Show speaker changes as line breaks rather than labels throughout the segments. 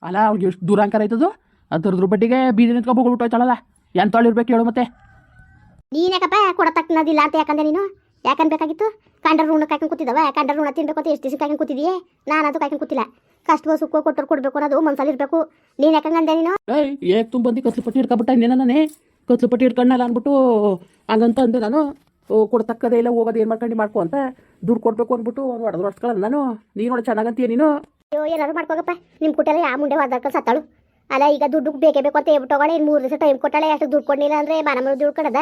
ಅಲ್ಲ ಅವ್ರಿಗೆ ಎಷ್ಟು ದೂರಾಂಕರ ಆಯ್ತದು ಅದ್ರದ್ರ ಬಡ್ಡಿಗೆ ಬೀದಿ ನಿಂತ್ಕೊಂಡು ಹೋಗ್ಬಿಟ್ಟು ಹೋಯ್ತಾಳಲ್ಲ ಎಂತಳಿರ್ಬೇಕು ಹೇಳು ಮತ್ತೆ.
ನೀನ್ಯಾಕಪ್ಪ ಕೊಡತಕ್ಕನದಿಲ್ಲ ಅಂತ ಯಾಕಂದೆ ನೀನು ಯಾಕನ್ಬೇಕಾಗಿತ್ತು? ಕಂಡ್ರ ಋಣ ಕಾಯ್ಕೊಂಡು ಕೂತಿದ್ದವ, ಕಂಡ್ರ ಋಣ ತಿನ್ಬೇಕು ಅಂತ ಎಷ್ಟು ದಿವಸ ಕಾಯ್ಕೊಂಡು ಕೂತಿದೀಯೇ? ನಾನು ಅದು ಕಾಯ್ಕೊಂಡು ಕೂತಿಲ್ಲ. ಕಷ್ಟವೋ ಸುಖ ಕೊಟ್ಟರು ಕೊಡಬೇಕು ಅನ್ನೋದು ಮನ್ಸಲ್ಲಿ ಇರಬೇಕು. ನೀನು ಯಾಕಂಗಂದೆ ನೀನು?
ಏಕ್ ತುಂಬ ಬಂದು ಕತ್ಲು ಪಟ್ಟಿ ಹಿಡ್ಕೊಬಿಟ್ಟ ಇನ್ನೇನ ನಾನೇ ಕತ್ಲು ಪಟ್ಟಿ ಹಿಡ್ಕೊಂಡಲ್ಲ ಅಂದ್ಬಿಟ್ಟು ಹಂಗಂತ ಅಂದೆ ನಾನು. ಕೊಡ್ತಕ್ಕದೇ ಇಲ್ಲ ಹೋಗೋದು ಏನು ಮಾಡ್ಕೊಂಡು ಮಾಡ್ಕೊ ಅಂತ ದುಡ್ಡು ಕೊಡಬೇಕು ಅಂದ್ಬಿಟ್ಟು ಒಂದು ಹೊಡೆದ್ರು ಅಷ್ಟಲ್ಲ ನಾನು. ನೀನು ನೋಡಿ ಚೆನ್ನಾಗಂತೀಯ ನೀನು.
ಅಯ್ಯೋ ಏನಾದ್ರು ಮಾಡ್ಕೋಗಪ್ಪ, ನಿಮ್ಮ ಕುಟೆಲ್ಲ ಯಾವ ಮುಂಡೆ ಹೊಡೆದಾಡ್ಕೊಂಡು ಸತ್ತಾಳು. ಅಲ್ಲ ಈಗ ದುಡ್ಡು ಬೇಕೇ ಬೇಕು ಅಂತ ಹೇಳ್ಬಿಟ್ಟು ಹೋಗೋಣ. ಇನ್ನು 3 ದಿವಸ ಟೈಮ್ ಕೊಟ್ಟಾಳೆ, ಅಷ್ಟು ದುಡ್ಡು ಕೊಡಲಿಲ್ಲ ಅಂದರೆ ಮಾನಮರ ದುಡ್ಡು ಕೊಡದ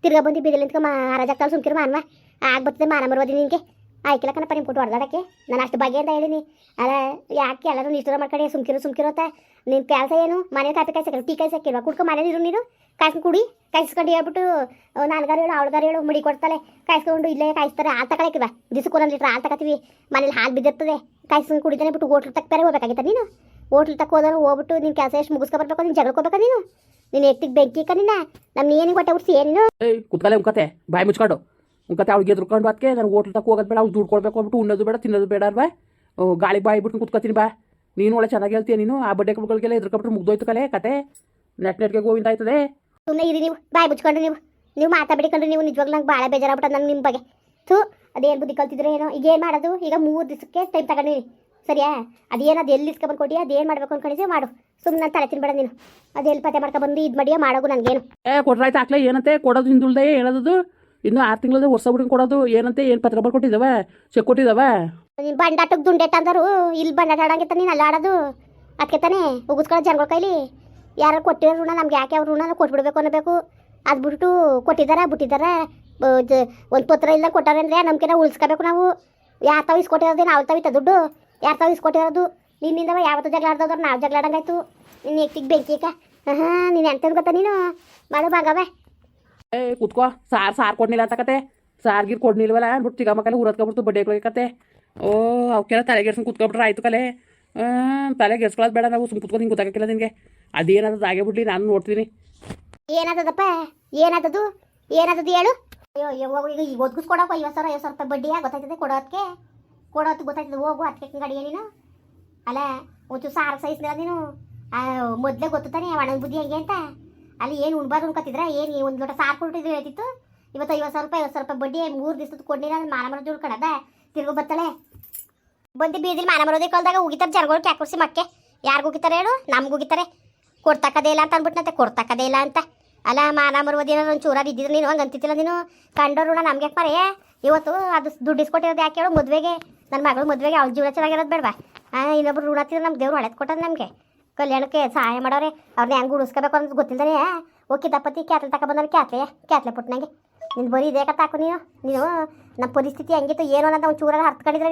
ತಿರ್ಗಾ ಬಂದು ಬೀದಿಲಿ ನಿಂತ್ಕೊ ಹರಾಜಾಗ್ತಾಳೆ ಸುಮ್ಕಿರು ಮಾನವ ಆಗ್ಬರ್ತದೆ ಮಾನಮರವದಿ ನಿನಗೆ ಆಯ್ಕಿಲ್ಲ ಕಣಪ್ಪ ನಿಮ್ಮ ಕೊಟ್ಟು ಹೊಡೆದಾಡಕ್ಕೆ. ನಾನು ಅಷ್ಟು ಬಗ್ಗೆ ಅಂತ ಹೇಳಿನಿ. ಅಲ್ಲ ಯಾಕೆ ಎಲ್ಲರೂ ನಿಷ್ಠುರ ಮಾಡ್ಕೊಂಡು ಸುಮ್ಕಿರು ಅಂತ ನಿನ್ನ ಕೆಲಸ ಏನು? ಮನೆ ಕಾಪಿ ಕಾಯ್ಸಕ್ಕೆ ಟೀ ಕಾಯ್ಸಕ್ಕಿಲ್ವಾ? ಕುಡ್ಕೊ ಮನೇಲಿರು ನೀನು ಕಾಯ್ಸ್ಕೊಂಡು ಕುಡಿ ಕಾಯಿಸ್ಕೊಂಡು ಹೇಳ್ಬಿಟ್ಟು ನಾಲ್ಗಾರು ಹೇಳು ಅವಳಗಾರು ಹೇಳು ಮುಡಿ ಕೊಡ್ತಾಳೆ ಕಾಯಿಸ್ಕೊಂಡು ಇಲ್ಲೇ ಕಾಯಿಸ್ತಾರೆ. ಹಾಲು ತಗೊಳಕ್ಕಿವ ದಿವಸಕ್ಕೆ 1 ಲೀಟ್ರ್ ಹಾಲು ತಗೋತೀವಿ ಮನೇಲಿ ಹಾಲು ಬಿದ್ದಿರ್ತದೆ ಕಾಯಿಸ್ಕೊಂಡು ಕುಡಿತಾನೆ ಬಿಟ್ಟು ಹೋಟ್ಲ್ ತಕ್ಕ ಬೇರೆ ಹೋಗ್ಬೇಕಾಗಿತ್ತ ನೀನು? ಹೋಟ್ಲ್ ತಕ್ಕ ಹೋದ್ರೆ ಹೋಗ್ಬಿಟ್ಟು ನಿನ್ನ ಕೆಲಸ ಎಷ್ಟು ಮುಗಿಸ್ಕೊಬರ್ಬೇಕು ನೀನು ಜಗಳಕೋಬೇಕಾ ನೀನು? ನೀನು ಎತ್ತಿಗೆ ಬೆಂಕಿ ನಿನ್ನ ನಮ್ಮ ಏನು ಹೊಟ್ಟೆ ಉಡ್ಸಿ ಏನು
ಕುತ್ಕಲೆ ಉಂಕತೆ ಬಾಯಿ ಮುಚ್ಕೊಂಡು ಉಂಕತೆ ಅವ್ಳಿಗೆ ಎದ್ರುಕೊಂಡು ಅದಕ್ಕೆ ನಾನು ಹೋಟ್ಲ್ ತಕ್ಕ ಹೋಗೋದು ಬೇಡ, ಅವ್ಳು ದುಡ್ಡು ಕೊಡಬೇಕು ಅಂದ್ಬಿಟ್ಟು ಉಣ್ಣೋದು ಬೇಡ ತಿನ್ನೋದು ಬೇಡ ಅಲ್ವಾ? ಗಾಳಿ ಬಾಯಿ ಬಿಟ್ಟು ಕುತ್ಕೋತೀನಿ ಬಾ. ನೀನು ಒಳ್ಳೆ ಚೆನ್ನಾಗಿ ಹೇಳ್ತೀಯ ನೀನು. ಆ ಬಡ್ಡೆ ಕಬ್ಬುಗಳಿಗೆಲ್ಲ ಎದ್ರುಕೊಂಡ್ಬಿಟ್ಟು ಮುಗ್ದೋಯ್ತು ಕಲೆ ಕತೆ ನೆಟ್ಗೆ ಗೋವಿಂದ ಆಯ್ತದೆ.
ಸುಮ್ಮನೆ ಇರಿ ನೀವು ಬಾಯಿ ಮುಚ್ಕೊಂಡು ನೀವು ಮಾತಾಡ್ಬಿಡಿಕೊಂಡು ನೀವು ನಿಜವಾಗ್ಲೂ ನಂಗೆ ಭಾಳ ಬೇಜಾರಾಗ್ಬಿಟ್ಟು ನಂಗೆ ನಿಮ್ಮ ಬಗ್ಗೆ ಥೂ ಅದೇನು ಬುದ್ಧಿ ಕಲ್ತಿದ್ರೆ ಏನೋ. ಈಗ ಏನು ಮಾಡೋದು? ಈಗ 3 ದಿವಸಕ್ಕೆ ಟೈಮ್ ತಗೊಂಡಿನಿ ಸರಿಯಾ? ಅದೇನು ಅದು ಎಲ್ಲಿ ಇಸ್ಕೊಬಂದು ಕೊಟ್ಟಿಯಾ? ಅದೇನು ಮಾಡಬೇಕು ಅನ್ಕೊಂಡಿದ್ದೆ ಮಾಡು. ಸುಮ್ಮನೆ ನಾನು ತಲೆ ತಿನ್ಬೇಡ ನೀನು. ಅದೆಲ್ಲಿ ಪತ್ತೆ ಮಾಡ್ಕೊಬಂದು ಇದು ಮಾಡಿಯೋ ಮಾಡೋಗು ನನಗೇನು.
ಕೊಟ್ರಾಯ್ತು ಹಾಕ್ಲೇ ಏನಂತೆ ಕೊಡೋದು ಹಿಂದುಳ್ದೆ ಹೇಳೋದು. ಇನ್ನೂ 6 ತಿಂಗಳದ ವರ್ಷ ಬಿಟ್ಟು ಕೊಡೋದು ಏನಂತೆ? ಏನು ಪತ್ರ ಬರ್ಕೊಟ್ಟಿದ್ದಾವ ಚೆಕ್ ಕೊಟ್ಟಿದ್ದಾವ?
ನೀನು ಬಂಡಾಟಕ್ಕೆ ದುಂಡೆಟ್ ಅಂದರು ಇಲ್ಲಿ ಬಂಡಾಟ ಆಡಂಗಿತ್ತ ನೀನು ಅಲ್ಲ ಆಡೋದು. ಅದಕ್ಕೆ ತಾನೇ ಉಗಿಸ್ಕೊಳ್ಳೋ ಜನಗಳ ಕೈಲಿ ಯಾರು ಕೊಟ್ಟಿರೋ ಋಣ ನಮ್ಗೆ ಯಾಕೆ ಅವ್ರ ಋಣ ಕೊಟ್ಬಿಡ್ಬೇಕು ಅನ್ನಬೇಕು. ಅದು ಬಿಟ್ಟು ಕೊಟ್ಟಿದ್ದಾರೆ ಬಿಟ್ಟಿದ್ದಾರೆ ಒಂದು ಪತ್ರ ಇಲ್ಲ ಕೊಟ್ಟಾರೆ ಅಂದರೆ ನಮ್ಗೆನ ಉಳಿಸ್ಕೋಬೇಕು ನಾವು. ಯಾರು ತಾವು ಇಸ್ಕೊಟ್ಟಿರೋದೇನು ಅವ್ರು ತಾವಿತ್ತ ದುಡ್ಡು ಯಾರು ತಾವು ಇಸ್ಕೊಟ್ಟಿರೋದು? ನಿನ್ನಿಂದವ ಯಾವತ್ತೂ ಜಗಳ ಆಡ್ದವ್ರು ನಾವು ಜಗಳ ಆಡಂಗಾಯ್ತು. ನಿನ್ನ ಎತ್ತಿಗೆ ಬೆಂಕಿಕ ನೀನು ಎಂತ ಗೊತ್ತಾ ನೀನು ಮಾಡು ಭಾಗವೇ.
ಕುತ್ಕೋ ಸಾರು ಕೊಡ್ನಿಲ್ಲ ಅಂತ ಕತೆ ಸಾರ್ಗಿರ್ ಕೊಡ್ನಿಲ್ವಲ್ಲ ಅಂದ್ಬಿಟ್ಟು ಚಿಕ್ಕ ಮಕ್ಕಳು ಊರತ್ಕೊಬಿಡ್ತು ಬಡ್ಡೆಗಳಿಗೆ ಕತೆ. ಅವಕ್ಕೆಲ್ಲ ತಲೆಗೆಡ್ಸ್ಕೊಂಡು ಕುತ್ಕೊಬಿಟ್ರೆ ಆಯ್ತು ಕಲೆ. ತಲೆಗೆಡ್ಸ್ಕೊಳ್ಳೋದು ಬೇಡ ನಾವು ಸುಮ್ಮನೆ ಕುತ್ಕೊಂಡು ಹಿಂಗೆ ಗೊತ್ತಾಗಕ್ಕಿಲ್ಲ ನಿನಗೆ. ಅದೇನಾದದು ಆಗೇ ಬಿಡ್ಲಿ ನಾನು ನೋಡ್ತೀನಿ.
ಏನಾದದಪ್ಪ ಏನಾದದು ಹೇಳು. ಅಯ್ಯೋ ಈಗ ಒದ್ಗಿಸ್ಕೊಡೋಕೆ 50,000 ರೂಪಾಯಿ ಬಡ್ಡಿಯಾ ಗೊತ್ತಾಯ್ತದೆ ಕೊಡೋದಕ್ಕೆ ಗೊತ್ತಾಯ್ತದೆ. ಹೋಗು ಅದಕ್ಕೆ ಗಡಿಯ ನೀನು ಅಲ್ಲ ಒಂಚೂರು ಸಾರು ಸಹಿಸ್ನಿಲ್ಲ ನೀನು. ಮೊದಲೇ ಗೊತ್ತು ತಾನೆ ಒಣ ಬುದ್ಧಿ ಹೆಂಗೆ ಅಂತ. ಅಲ್ಲಿ ಏನು ಉಣ್ಬಾರ್ದು ಅನ್ಕೋತಿದ್ರೆ ಏನು 1 ಲೋಟ ಸಾರು ಕೊಟ್ಟಿದ್ರೆ ಹೇಳ್ತಿತ್ತು. ಇವತ್ತು 50,000 ರೂಪಾಯಿ ಬಡ್ಡಿ 3 ದಿವಸದ ಕೊಡ್ಲಿಲ್ಲ ಮಾನಮರ ಜೋಳು ಕಣದ ತಿರ್ಗೋ ಬರ್ತಾಳೆ. ಬಂದು ಬೀದಿಲಿ ಮಾನಮರೋದೇ ಕಳ್ದಾಗ ಉಗಿತಾರೆ ಜನಗಳು ಕ್ಯಾಕುರ್ಸಿ ಮಕ್ಕೆ. ಯಾರಿಗೂ ಉಗಿತಾರೆ ಹೇಳು? ನಮ್ಗೆ ಉಗಿತಾರೆ. ಕೊಡ್ತಕ್ಕದೇ ಇಲ್ಲ ಅಂತ ಅಂದ್ಬಿಟ್ನಂತೆ ಕೊಡ್ತಕ್ಕದೇ ಇಲ್ಲ ಅಂತ. ಅಲ್ಲ ಮಾನಮರವದಿನ ಒಂದು ಚೂರಾರು ಇದ್ದಿದ್ರೆ ನೀನು ಹಂಗೆ ಅಂತಿದ್ದಿಲ್ಲ ನೀನು. ಕಂಡೋರು ನಮ್ಗೆ ಯಾಕೆ ಮರೆ ಇವತ್ತು ಅದು ದುಡ್ಡು ಇಸ್ಕೊಟ್ಟಿರೋದು ಯಾಕೆ ಹೇಳು? ಮದುವೆಗೆ ನನ್ನ ಮಗಳು ಮದುವೆಗೆ ಅವ್ಳ ಜೀವನ ಚೆನ್ನಾಗಿರೋದು ಬೇಡವಾ? ಇನ್ನೊಬ್ರು ಋಣ ತಿಂದ್ರೆ ನಮ್ಮ ದೇವ್ರು ಒಳ್ಳೇದು ಕೊಟ್ಟದು ನಮಗೆ. ಕಲ್ಯಾಣಕ್ಕೆ ಸಹಾಯ ಮಾಡೋರೆ ಅವ್ರನ್ನ ಹೆಂಗೆ ಉಳಿಸ್ಕೋಬೇಕು ಅನ್ನೋದು ಗೊತ್ತಿಲ್ಲದೇ ಓಕೆ ದಪ್ಪತ್ತಿ ಕ್ಯಾತ್ಲೆ ತಗೊಬಂದ್ರೆ ಕ್ಯಾತ್ಲೆ ಪುಟ್ಟನಾಗೆ ನಿನ್ನ ಬರೀ ಇದೇ ಕತ್ತಾಕು ನೀನು ನಮ್ಮ ಪರಿಸ್ಥಿತಿ ಹೆಂಗಿತ್ತು ಏನು ಅನ್ನೋದು ಒಂದು ಚೂರಾರು ಹರ್ತ್ಕೊಂಡಿದ್ರೆ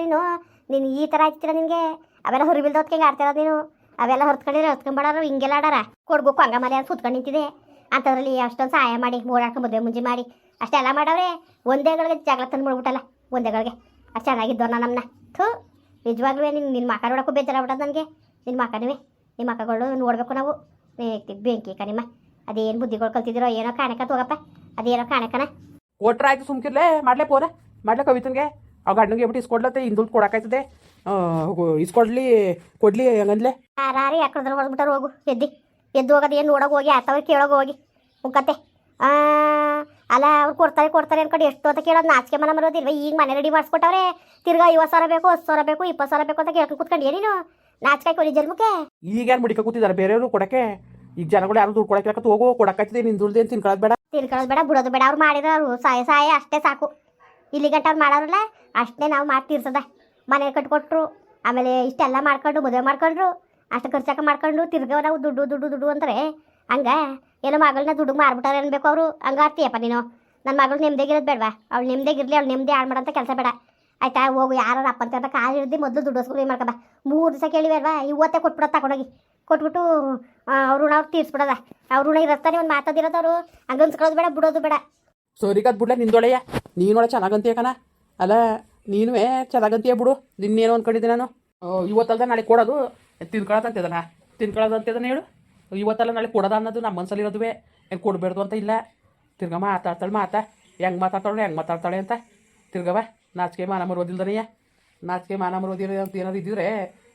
ನೀನು ಈ ಥರ ಆಯ್ತಿರ ನಿನಗೆ. ಅವೆಲ್ಲ ಹೊರಬಿಲ್ದೋದ್ಕೆ ಹೆಂಗೆ ಆಡ್ತಿರೋದು ನೀನು? ಅವೆಲ್ಲ ಹೊರ್ತ್ಕೊಂಡಿದ್ರೆ ಹೊತ್ಕೊಂಡ್ಬಾಡೋರು ಹಿಂಗೆಲ್ಲ ಆಡಾರ ಕೊಡ್ಬೇಕು ಹಂಗಮಲೆ ಅಂತ ಸುತ್ಕೊಂಡು ನಿಂತಿದೆ ಅಂಥದ್ರಲ್ಲಿ ಅಷ್ಟೊಂದು ಸಹಾಯ ಮಾಡಿ ಓಡಾಡ್ಕೊಂಡು ಮದುವೆ ಮುಂಜಿ ಮಾಡಿ ಅಷ್ಟೆಲ್ಲ ಮಾಡವ್ರೆ. ಒಂದೇಗಳಿಗೆ ಜಗಳ ತಂದು ಮಾಡ್ಬಿಟ್ಟಲ್ಲ ಒಂದೇಗಳಿಗೆ ಅಷ್ಟು ಚೆನ್ನಾಗಿದ್ದವ್ರು ನಮ್ಮನ್ನ ಥೂ ನಿಜವಾಗ್ಲೂ ನಿನ್ನ ಮಕ್ಕ ನೋಡೋಕ್ಕೂ ಬೇಜಾರಾಗ್ಬಿಟ್ಟದು ನನಗೆ. ನಿನ್ನ ನಿಮ್ಮ ಮಕ್ಕಗಳು ನೋಡಬೇಕು ನಾವು. ಬೆಂಕಿ ನಿಮ್ಮ ಅದೇನು ಬುದ್ಧಿಗಳು ಕಲ್ತಿದ್ದೀರೋ ಏನೋ ಕಾಣಕತ್ ಹೋಗಪ್ಪ ಅದೇನೋ ಕಾಣಕನ
ಕೊಟ್ರಾಯ್ತು ಸುಮ್ಕಿರ್ಲೆ ಮಾಡ್ಲೇ ಪೋರ ಮಾಡ್ಲೇ ಕವಿತನ್ಗೆ ಅವ್ ಗಂಡನಿಗೆ ಹೇಳ್ಬಿಟ್ಟು ಇಸ್ಕೊಡ್ಲತ್ತೆ ಹಿಂದುಳ್ದು ಕೊಡೋಕಾಯ್ತದೆ. ಕೊಡ್ಲಿ ಹಂಗಂದ್ಲೆ
ಯಾರು ಯಾಕಂದ್ರೆ ಹೊಡೆದ್ಬಿಟ್ಟಾರ ಹೋಗು ಎದ್ದು ಹೋಗೋದು ಏನು ನೋಡೋಕೆ ಹೋಗಿ ಆತವ್ರು ಕೇಳೋಕೆ ಹೋಗಿ ಮುಖತ್ತೆ. ಅಲ್ಲ ಅವ್ರು ಕೊಡ್ತಾರೆ ಅನ್ಕೊಂಡು ಎಷ್ಟು ಅಂತ ಕೇಳೋದು ನಾಚಿಕೆ ಮನ ಬರೋದಿಲ್ವ? ಈಗ ಮನೆ ರೆಡಿ ಮಾಡಿಸ್ಕೊಟ್ಟವ್ರೆ ತಿರ್ಗಾ 50,000 ಬೇಕು 10,000 ಬೇಕು 20,000 ಬೇಕು ಅಂತ ಕೇಳ್ಕೊಂಡು ಕೂತ್ಕೊಂಡು ನೀನು ನಾಚಿಕೆ ಕೊಡಿ ಜನ್ಮಕ್ಕೆ.
ಈಗೇನು ಮುಡಿಕ ಕೂತಿದ್ದಾರೆ ಬೇರೆಯವರು ಕೊಡಕ್ಕೆ? ಈಗ ಜನಗಳು ಯಾರು ದುಡ್ಡು ಕೊಡಕ್ಕೆ ಹೋಗು ಕೊಡಕ್ಕಾಯ್ತದೆ. ನಿನ್ನ ದುಡ್ಡು ಏನು ತಿನ್ಕೊಳ್ಳೋದು ಬೇಡ
ಬಿಡೋದು ಬೇಡ. ಅವ್ರು ಮಾಡಿರೋ ಅವ್ರು ಸಹಾಯ ಅಷ್ಟೇ ಸಾಕು. ಇಲ್ಲಿ ಗಂಟ ಅವ್ರು ಮಾಡೋರಲ್ಲ ಅಷ್ಟೇ ನಾವು ಮಾಡಿ ತೀರ್ಸದ. ಮನೆ ಕಟ್ಕೊಟ್ರು ಆಮೇಲೆ ಇಷ್ಟೆಲ್ಲ ಮಾಡ್ಕೊಂಡು ಮದುವೆ ಮಾಡ್ಕೊಂಡ್ರು ಅಷ್ಟು ಖರ್ಚಾಕ ಮಾಡ್ಕೊಂಡು ತಿರ್ಗೋ ನಾವು ದುಡ್ಡು ಅಂತಾರೆ. ಹಂಗೆ ಏನೋ ಮಗಳನ್ನ ದುಡ್ಡು ಮಾರ್ಬಿಟ್ಟಾರೆ ಅನ್ಬೇಕು ಅವರು. ಹಂಗೆ ಆಡ್ತೀಯಪ್ಪ ನೀನು. ನನ್ನ ಮಗಳು ನೆಮ್ಮದಿಗಿರೋದು ಬೇಡವಾ? ಅವಳು ನೆಮ್ಮದಿಗಿರಲಿ ಅವಳು ನೆಮ್ಮದಿ ಹಾಳು ಮಾಡೋಂಥ ಕೆಲಸ ಬೇಡ ಆಯ್ತಾ? ಹೋಗು ಯಾರು ಅಪ್ಪಂತ ಅಂತ ಕಾಲು ಹಿಡ್ದು ಮೊದಲು ದುಡ್ಡು ಹೊಸ್ಕೊಂಡು ಏನು ಮಾಡ್ಕೊಬ. 3 ದಿವಸ ಕೇಳಿಬೇಡವಾ? ಇವತ್ತೇ ಕೊಟ್ಬಿಡೋದು ತಗೊಂಡೋಗಿ ಕೊಟ್ಬಿಟ್ಟು ಋಣ ಅವ್ರು ತೀರ್ಸ್ಬಿಡೋದ. ಅವ್ರು ಋಣ ಇರತ್ತಾನೆ ಒಂದು ಮಾತಾದಿರೋದವರು ಹಂಗೆ ಅನ್ಸ್ಕೊಳ್ಳೋದು ಬೇಡ ಬಿಡೋದು ಬೇಡ.
ಸರಿಗದ್ ಬಿಡ್ಲೆ ನಿಂದೊಳೆಯ ನೀನೊಳೆ ಚೆನ್ನಾಗಂತೀಯ ಕಣ. ಅಲ್ಲ ನೀನು ಚೆನ್ನಾಗಂತೀಯ ಬಿಡು. ನಿನ್ನೇನು ಅಂದ್ಕೊಂಡಿದ್ದೆ ನಾನು. ಇವತ್ತಲ್ದ ನಾಳೆ ಕೊಡೋದು ತಿನ್ಕೊಳ್ಳೋದಂತಿದ್ದಾನೆ ಹೇಳು. ಇವತ್ತಲ್ಲ ನಾಳೆ ಕೊಡೋದ ಅನ್ನೋದು ನಮ್ಮ ಮನಸ್ಸಲ್ಲಿರೋದುವೆ. ಏನು ಕೊಡಬೇಡ್ದು ಅಂತ ಇಲ್ಲ. ತಿರ್ಗ ಮಾತಾಡ್ತಾಳೆ ಹೆಂಗೆ ಮಾತಾಡ್ತಾಳೆ ಅಂತ ತಿರ್ಗವ ನಾಚಿಕೆ ಮಾನ ಮರೋದಿಲ್ದನೆಯ ನಾಚಿಕೆ ಮಾನ ಮರೋದಿಲ್ಲ ಅಂತ ಏನಾದ್ರು ಇದ್ದಿದ್ರೆ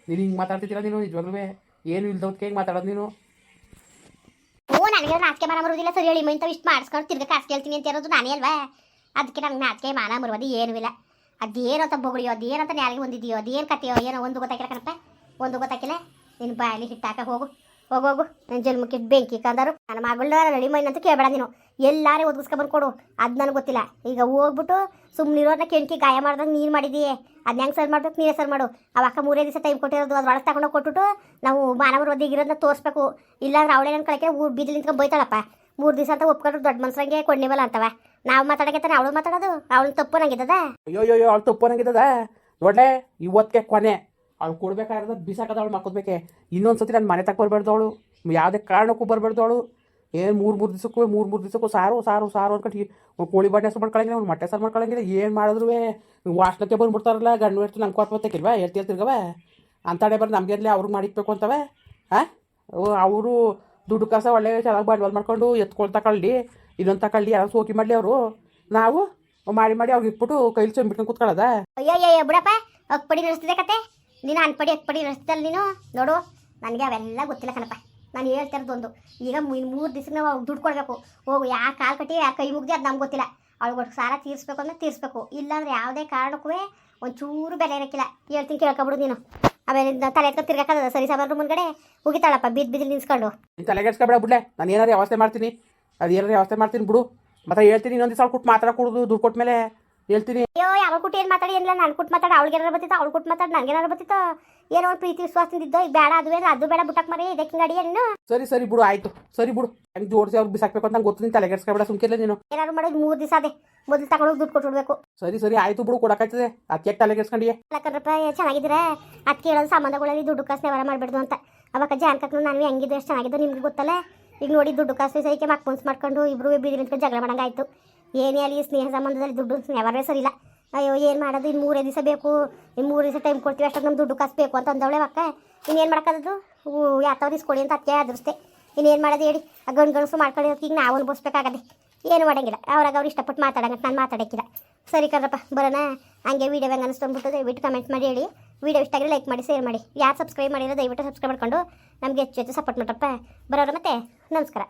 ನೀನು ಹಿಂಗೆ ಮಾತಾಡ್ತಿದ್ದೀರ ನೀನು ನಿಜವಾಗ್ಲೂ ಏನು ಇಲ್ದವ್ಕೆ ಹೆಂಗೆ ಮಾತಾಡೋದು ನೀನು?
ಓ ನನಗೆ ನಾಚಿಕೆ ಮಾನ ಬರೋದಿಲ್ಲ ಸರಿ ಹೇಳಿ ಮೈಂತ ಇಷ್ಟು ಮಾಡಿಸ್ಕೊಂಡು ತಿರ್ಗ ಕಾಸು ಕೇಳ್ತೀನಿ ಅಂತ ಇರೋದು ನಾನೇ ಅಲ್ವಾ? ಅದಕ್ಕೆ ನಂಗೆ ನಾಚಿಕೆ ಮಾನ ಬರೋದು ಏನೂ ಇಲ್ಲ. ಅದೇನೋ ಅಂತ ಬೊಗಳಿಯೋ ಅದೇನಂತ ನ್ಯಾಲಿಗೆ ಬಂದಿದೆಯೋ ಅದೇನು ಕತೆಯೋ ಏನೋ ಒಂದು ಗೊತ್ತಾಗಿಲ್ಲ ಕಣಪ್ಪ, ಒಂದು ಗೊತ್ತಾಗಿಲ್ಲ. ನೀನು ಬಾಯಲ್ಲಿ ಹಿಟ್ಟಾಕ ಹೋಗು ಹೋಗೋಗು. ನನ್ನ ಜನ್ಮಕ್ಕೆ ಬೆಂಕಿ ಕಂದರು ನನ್ನ ಮಗಳ ರೆಡಿ ಮೈನ್ ಅಂತ ಕೇಳಬೇಡ ನೀನು. ಎಲ್ಲಾರೇ ಒದಗಿಸ್ಕೊಂಬಂದು ಕೊಡು, ಅದು ನನಗೆ ಗೊತ್ತಿಲ್ಲ. ಈಗ ಹೋಗ್ಬಿಟ್ಟು ಸುಮ್ಮನಿರೋರ್ನ ಕೆಣಕಿ ಗಾಯ ಮಾಡ್ದಂಗೆ ನೀನು ಮಾಡಿದೀಯೇ, ಅದನ್ನ ಹೆಂಗೆ ಸರ್ ಮಾಡ್ಬೇಕು ನೀನೇ ಸರ್ ಮಾಡು. ಅವಾಗ 3 ದಿವಸ ಟೈಮ್ ಕೊಟ್ಟಿರೋದು ಅದ್ರೊಳಗೆ ತಗೊಂಡೋಗಿ ಕೊಟ್ಬಿಟ್ಟು ನಾವು ಮಾನವರು ಒದಿಗಿರೋದನ್ನ ತೋರಿಸ್ಬೇಕು. ಇಲ್ಲಾಂದ್ರೆ ಅವಳೇ ನನ್ನ ಕಳಕ್ಕೆ ಊರು ಬೀದಿಲಿ ನಿಂತ್ಕೊಂಡು ಬೈತಾಳಪ್ಪ. 3 ದಿವಸ ಅಂತ ಒಪ್ಕೊಂಡ್ರು ದೊಡ್ಡ ಮನ್ಸರಂಗೆ ಕೊಂಡ್ನಿವಲ್ಲ ಅಂತವ. ನಾವು ಮಾತಾಡಕ್ಕೆ ಅವಳು ಮಾತಾಡೋದು ಅವಳು ತಪ್ಪು ನಂಗಿದ್ದದ.
ಅಯ್ಯೋ ಅವಳು ತಪ್ಪು ನಂಗಿದ್ದದ ನೋಡ್ಲೆ. ಇವತ್ತಿಗೆ ಕೊನೆ ಅವ್ಳು ಕೊಡ್ಬೇಕಾದ್ರೆ ಬಿಸಾಕದ ಅವಳು ಮಾಡ್ಕೋಬೇಕೆ. ಇನ್ನೊಂದ್ಸತಿ ನನ್ನ ಮನೆ ತಕ್ಕ ಬರಬಾರ್ದು ಅವಳು, ಯಾವುದೇ ಕಾರಣಕ್ಕೂ ಬರಬಾರ್ದು ಅವಳು. ಏನು 3 ದಿವಸಕ್ಕೂ ಸಾರು ಸಾರು ಸಾರು ಅನ್ಕೊಂಡು ಕೋಳಿ ಬಾಟೆ ಹೆಸರು ಮಾಡ್ಕೊಳಂಗಿಲ್ಲ, ಅವ್ನು ಮೊಟ್ಟೆ ಸಾರು ಮಾಡ್ಕೊಳಂಗಿಲ್ಲ. ಏನು ಮಾಡಿದ್ರು ವಾಸನಕ್ಕೆ ಬಂದ್ಬಿಡ್ತಾರಲ್ಲ ಗಂಡು ಹೆಡ್ತು ನಂಗೆ ಕೊಟ್ಬೋತಕ್ಕಿಲ್ವ ಹೇಳ್ತಿರ್ಗವ ಅಂತಾಡೆ ಬರ್ದು ನಮಗೆಲ್ಲ ಅವ್ರಿಗೆ ಮಾಡಿಕ್ಬೇಕು ಅಂತವೆ. ಹಾಂ ಅವರು ದುಡ್ಡು ಕಾಸ ಒಳ್ಳೆ ಚೆನ್ನಾಗಿ ಬಂಡವಾಳ ಮಾಡ್ಕೊಂಡು ಎತ್ಕೊಳ್ ತಗೊಳ್ಳಿ ಇದೊಂದು ತಗೊಳ್ಳಿ ಯಾರು ಸೋಕಿ ಮಾಡಲಿ ಅವರು. ನಾವು ಮಾಡಿ ಅವ್ರಿಗೆ ಇಟ್ಬಿಟ್ಟು ಕೈಲಿ ಚಂಬಿಟ್ಕೊಂಡು ಕೂತ್ಕೊಳ್ಳೋದ?
ಅಯ್ಯಯ್ಯ ಬಿಡಪ್ಪ, ಅಕ್ಪಡಿ ನಡೆಸ್ತಿದೆ ಕತೆ. ನೀನು ಅಕ್ಪಡಿ ನಡೆಸ್ತಿದ್ದಲ್ಲ ನೀನು. ನೋಡು ನನಗೆ ಅವೆಲ್ಲ ಗೊತ್ತಿಲ್ಲ ಕಣಪ್ಪ. ನಾನು ಹೇಳ್ತಿರೋದೊಂದು, ಈಗ 3 ದಿವಸಕ್ಕೆ ನಾವು ದುಡ್ಡು ಕೊಡಬೇಕು. ಹೋಗು ಯಾ ಕಾಲು ಕಟ್ಟಿ ಯಾ ಕೈ ಮುಗ್ದು ಅದು ನಮ್ಗೆ ಗೊತ್ತಿಲ್ಲ. ಅವಳಿಗೆ ಸಾಲ ತೀರಿಸ್ಬೇಕು ಅಂದರೆ ತೀರಿಸ್ಬೇಕು, ಇಲ್ಲಾಂದ್ರೆ ಯಾವುದೇ ಕಾರಣಕ್ಕೂ ಒಂಚೂರು ಬೆಲೆ ಇರೋಕ್ಕಿಲ್ಲ. ಹೇಳ್ತೀನಿ ಕೇಳ್ಕೊಬಿಡು ನೀನು. ಆಮೇಲೆ ತಲೆ ಎತ್ಕೊಂಡು ತಿರ್ಗಾಕದ ಸರಿ ಸಾಮಾನು ಮುಂದ್ಗಡೆ ಹೋಗಿತಾಳಪ್ಪ ಬಿದ್ದು ನಿಲ್ಸ್ಕೊಂಡು.
ನೀನು ತಲೆಗೆಡ್ಸ್ಕೊಬೇಡ ಬಿಡ್ಲೆ, ನಾನು ಏನಾರು ವ್ಯವಸ್ಥೆ ಮಾಡ್ತೀನಿ, ಅದು ಏನಾರು ವ್ಯವಸ್ಥೆ ಮಾಡ್ತೀನಿ ಬಿಡು. ಮತ್ತೆ ಹೇಳ್ತೀನಿ ಇನ್ನೊಂದು ದಿವಸ ಕೊಟ್ಟು ಮಾತಾಡಕೂಡದು, ದುಡ್ಡು ಕೊಟ್ಟ ಮೇಲೆ ಹೇಳ್ತೀನಿ.
ಅಯ್ಯೋ ಯಾವ ಕುಟ್ಟು ಏನು ಮಾತಾಡಿ ಏನಿಲ್ಲ, ನಾನು ಕೊಟ್ಟು ಮಾತಾಡಿ ಅವ್ಳಿಗೆ ಏನಾರು ಬರ್ತಿತ್ತು, ಅವ್ಳು ಕೊಟ್ಟು ಮಾತಾಡಿ ನನಗೇನಾರು ಬರ್ತಿತ್ತು. ಏನೋ ಒಂದು ಪ್ರೀತಿ ವಿಶ್ವಾಸದಿಂದಿದ್ದೋ ಈಗ ಬೇಡ ಅದು ಬೇಡ ಬಿಟ್ಟಕ್ಕೆ ಮರಿ ಇದಕ್ಕೆ ಗಾಡಿ ಏನು.
ಸರಿ ಬಿಡು ಆಯಿತು, ಸರಿ ಬಿಡು. ಹೆಂಗೆ ಜೋಡಿಸಿ ಅವ್ರು ಬಿಸಾಕ್ಬೇಕು ಅಂತ ನಂಗೆ ಗೊತ್ತು. ನೀನು ತಲೆಗೆಡ್ಸ್ಕೊಬೇಡ ಸುಮ್ಕಿಲ್ಲ ನೀನು.
ಏನಾದ್ರು ಮಾಡೋದು 3 ದಿವಸ ಅದೇ ಮೊದಲು ತಗೊಂಡೋಗಿ ದುಡ್ಡು ಕೊಟ್ಬಿಡ್ಬೇಕು.
ಸರಿ ಆಯಿತು ಬಿಡು, ಕೊಡೋಕ್ಕಾಯ್ತದೆ. ಅದಕ್ಕೆ ತಲೆಗೆಡ್ಸ್ಕೊಂಡಿಯೇ
ಅಲ್ಲಕ್ಕಂದ್ರಪ್ಪ ಚೆನ್ನಾಗಿದ್ದೀರಾ ಅದಕ್ಕೆ ಹೇಳೋದು ಸಂಬಂಧಗಳಲ್ಲಿ ದುಡ್ಡು ಕಾಸು ವ್ಯವಹಾರ ಮಾಡಬೇಡ್ದು ಅಂತ. ಅವಾಗ ಜಾನ್ಕಕ್ಕೂ ನಾನು ಹೆಂಗಿದ್ದು ಎಷ್ಟು ಚೆನ್ನಾಗಿದ್ದು ನಿಮ್ಗೆ ಗೊತ್ತಲ್ಲ. ಈಗ ನೋಡಿ ದುಡ್ಡು ಕಾಸು ಸೈಕೆ ಮಕ್ಮನ್ಸ್ ಮಾಡ್ಕೊಂಡು ಇಬ್ಬರು ಬೀದಿ ನಿಂತ್ಕೊಂಡು ಜಗಳ ಮಾಡಂಗಾಯ್ತು. ಏನೇ ಅಲ್ಲಿ ಸ್ನೇಹ ಸಂಬಂಧದಲ್ಲಿ ದುಡ್ಡು ವ್ಯವಹಾರ ಸರಿಯಿಲ್ಲ. ಅಯ್ಯೋ ಏನು ಮಾಡೋದು, ಇನ್ನು 3 ದಿವಸ ಬೇಕು, ಇನ್ನು 3 ದಿವಸ ಟೈಮ್ ಕೊಡ್ತೀವಿ ಅಷ್ಟೊಂದು ನಮ್ಮ ದುಡ್ಡು ಕಾಸು ಬೇಕು ಅಂತ ಅಂದವಳೆ ಅಕ್ಕ. ಇನ್ನೇನು ಮಾಡೋಕ್ಕದು ಯಾತವ್ರು ಇಸ್ಕೊಡಿ ಅಂತ ಅದಕ್ಕೆ ಅದ್ರಷ್ಟೇ. ಇನ್ನೇನು ಮಾಡೋದು ಹೇಳಿ, ಆ ಗಣಸು ಮಾಡ್ಕೊಂಡಿರೋದು ಈಗ ನಾವು ಅನ್ಭವಿಸ್ಬೇಕಾಗದೆ. ಏನು ಮಾಡೋಂಗಿಲ್ಲ, ಅವ್ರು ಇಷ್ಟಪಟ್ಟು ಮಾತಾಡಂಗೆ ನಾನು ಮಾತಾಡೋಕ್ಕಿಲ್ಲ. ಸರಿ ಕಣ್ರಪ್ಪ ಬರೋಣ. ಹಂಗೆ ವೀಡಿಯೋ ಹೆಂಗೆ ಅನಿಸ್ಕೊಂಡ್ಬಿಟ್ಟು ದಯವಿಟ್ಟು ಕಮೆಂಟ್ ಮಾಡಿ ಹೇಳಿ. ವೀಡಿಯೋ ಇಷ್ಟ ಆಗಿದ್ರೆ ಲೈಕ್ ಮಾಡಿ ಶೇರ್ ಮಾಡಿ. ಯಾರು ಸಬ್ಸ್ಕ್ರೈಬ್ ಮಾಡಿರೋ ದಯವಿಟ್ಟು ಸಬ್ಸ್ಕ್ರೈಬ್ ಮಾಡ್ಕೊಂಡು ನಮಗೆ ಹೆಚ್ಚು ಸಪೋರ್ಟ್ ಮಾಡ್ರಪ್ಪ. ಬರೋರು ಮತ್ತೆ ನಮಸ್ಕಾರ.